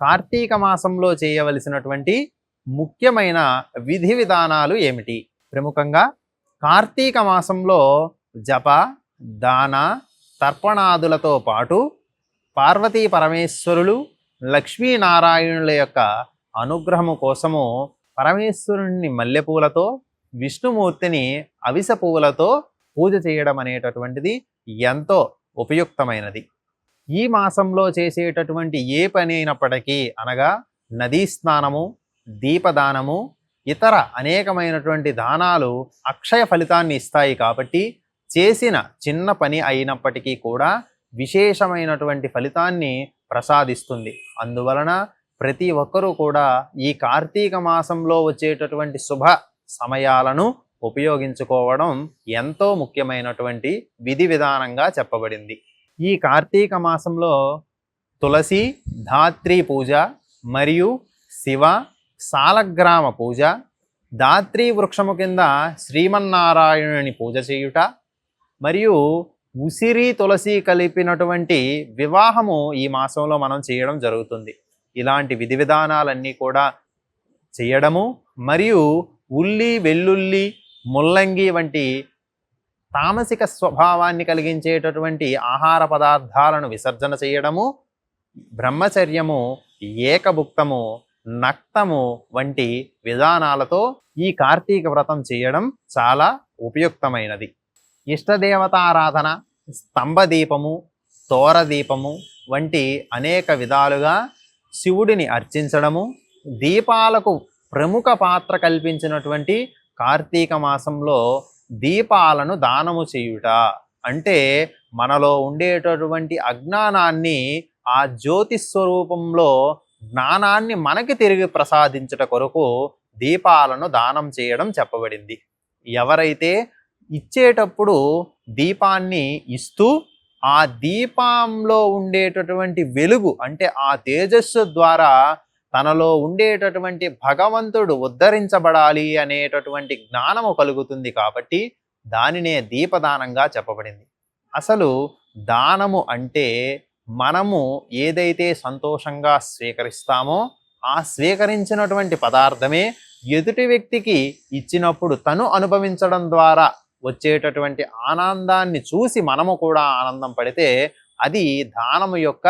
కార్తీక మాసంలో చేయవలసినటువంటి ముఖ్యమైన విధి విధానాలు ఏమిటి? ప్రముఖంగా కార్తీక మాసంలో జప, దాన, తర్పణాదులతో పాటు పార్వతీ పరమేశ్వరులు, లక్ష్మీనారాయణుల యొక్క అనుగ్రహము కోసము పరమేశ్వరుణ్ణి మల్లెపూలతో, విష్ణుమూర్తిని అవిసె పువ్వులతో పూజ చేయడం అనేటటువంటిది ఎంతో ఉపయుక్తమైనది. ఈ మాసంలో చేసేటటువంటి ఏ పని అయినప్పటికీ, అనగా నదీ స్నానము, దీపదానము, ఇతర అనేకమైనటువంటి దానాలు అక్షయ ఫలితాన్ని ఇస్తాయి. కాబట్టి చేసిన చిన్న పని అయినప్పటికీ కూడా విశేషమైనటువంటి ఫలితాన్ని ప్రసాదిస్తుంది. అందువలన ప్రతి ఒక్కరూ కూడా ఈ కార్తీక మాసంలో వచ్చేటటువంటి శుభ సమయాలను ఉపయోగించుకోవడం ఎంతో ముఖ్యమైనటువంటి విధి విధానంగా చెప్పబడింది. ఈ కార్తీక మాసంలో తులసి, ధాత్రి పూజ మరియు శివ సాలగ్రామ పూజ, ధాత్రి వృక్షము కింద శ్రీమన్నారాయణుని పూజ చేయుట మరియు ఉసిరి తులసి కలిపినటువంటి వివాహము ఈ మాసంలో మనం చేయడం జరుగుతుంది. ఇలాంటి విధి విధానాలన్నీ కూడా చేయడము మరియు ఉల్లి, వెల్లుల్లి, ముల్లంగి వంటి తామసిక స్వభావాన్ని కలిగించేటటువంటి ఆహార పదార్థాలను విసర్జన చేయడము, బ్రహ్మచర్యము, ఏకభుక్తము, నక్తము వంటి విధానాలతో ఈ కార్తీక వ్రతం చేయడం చాలా ఉపయుక్తమైనది. ఇష్టదేవతారాధన, స్తంభదీపము, తోరదీపము వంటి అనేక విధాలుగా శివుడిని అర్చించడము, దీపాలకు ప్రముఖ పాత్ర కల్పించినటువంటి కార్తీక మాసంలో దీపాలను దానము చేయుట అంటే మనలో ఉండేటటువంటి అజ్ఞానాన్ని ఆ జ్యోతి స్వరూపంలో జ్ఞానాన్ని మనకి తిరిగి ప్రసాదించుట కొరకు దీపాలను దానం చేయడం చెప్పబడింది. ఎవరైతే ఇచ్చేటప్పుడు దీపాన్ని ఇస్తూ ఆ దీపంలో ఉండేటటువంటి వెలుగు అంటే ఆ తేజస్సు ద్వారా తనలో ఉండేటటువంటి భగవంతుడు ఉద్ధరించబడాలి అనేటటువంటి జ్ఞానము కలుగుతుంది. కాబట్టి దానినే దీపదానంగా చెప్పబడింది. అసలు దానము అంటే మనము ఏదైతే సంతోషంగా స్వీకరిస్తామో ఆ స్వీకరించినటువంటి పదార్థమే ఎదుటి వ్యక్తికి ఇచ్చినప్పుడు తను అనుభవించడం ద్వారా వచ్చేటటువంటి ఆనందాన్ని చూసి మనము కూడా ఆనందం పడితే అది దానము యొక్క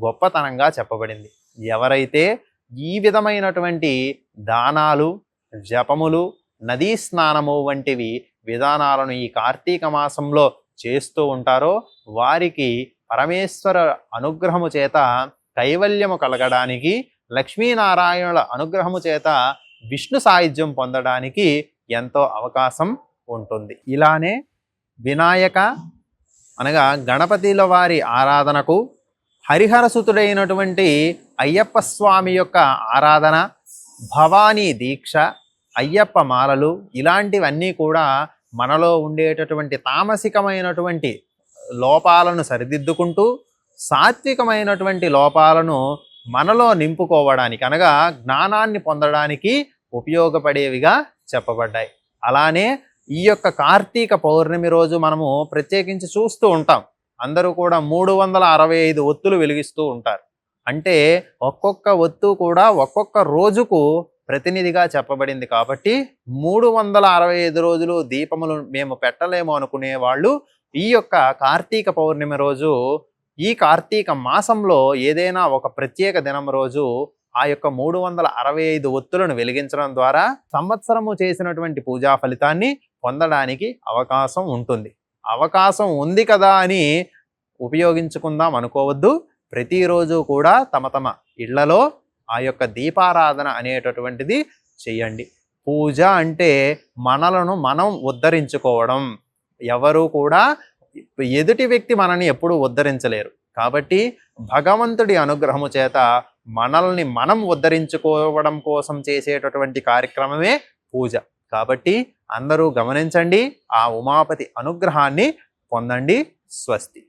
గొప్పతనంగా చెప్పబడింది. ఎవరైతే ఈ విధమైనటువంటి దానాలు, జపములు, నదీ స్నానము వంటివి విధానాలను ఈ కార్తీక మాసంలో చేస్తూ ఉంటారో వారికి పరమేశ్వర అనుగ్రహము చేత కైవల్యము కలగడానికి, లక్ష్మీనారాయణుల అనుగ్రహము చేత విష్ణు సాయుధ్యం పొందడానికి ఎంతో అవకాశం ఉంటుంది. ఇలానే వినాయక అనగా గణపతిల వారి ఆరాధనకు, హరిహరసుతుడైనటువంటి అయ్యప్ప స్వామి యొక్క ఆరాధన, భవానీ దీక్ష, అయ్యప్ప మాలలు ఇలాంటివన్నీ కూడా మనలో ఉండేటటువంటి తామసికమైనటువంటి లోపాలను సరిదిద్దుకుంటూ సాత్వికమైనటువంటి లోపాలను మనలో నింపుకోవడానికి అనగా జ్ఞానాన్ని పొందడానికి ఉపయోగపడేవిగా చెప్పబడ్డాయి. అలానే ఈ యొక్క కార్తీక పౌర్ణమి రోజు మనము ప్రత్యేకించి చూస్తూ ఉంటాం. అందరూ కూడా 365 ఒత్తులు వెలిగిస్తూ ఉంటారు. అంటే ఒక్కొక్క ఒత్తు కూడా ఒక్కొక్క రోజుకు ప్రతినిధిగా చెప్పబడింది. కాబట్టి 365 రోజులు దీపములు మేము పెట్టలేము అనుకునే వాళ్ళు ఈ యొక్క కార్తీక పౌర్ణమి రోజు ఈ కార్తీక మాసంలో ఏదైనా ఒక ప్రత్యేక దినం రోజు ఆ యొక్క 365 ఒత్తులను వెలిగించడం ద్వారా సంవత్సరము చేసినటువంటి పూజా ఫలితాన్ని పొందడానికి అవకాశం ఉంటుంది. అవకాశం ఉంది కదా అని ఉపయోగించుకుందాం అనుకోవద్దు. ప్రతిరోజు కూడా తమ తమ ఇళ్లలో ఆ యొక్క దీపారాధన అనేటటువంటిది చేయండి. పూజ అంటే మనలను మనం ఉద్ధరించుకోవడం. ఎవరు కూడా ఎదుటి వ్యక్తి మనని ఎప్పుడూ ఉద్ధరించలేరు. కాబట్టి భగవంతుడి అనుగ్రహము చేత మనల్ని మనం ఉద్ధరించుకోవడం కోసం చేసేటటువంటి కార్యక్రమమే పూజ. కాబట్టి అందరూ గమనించండి, ఆ ఉమాపతి అనుగ్రహాన్ని పొందండి. స్వస్తి.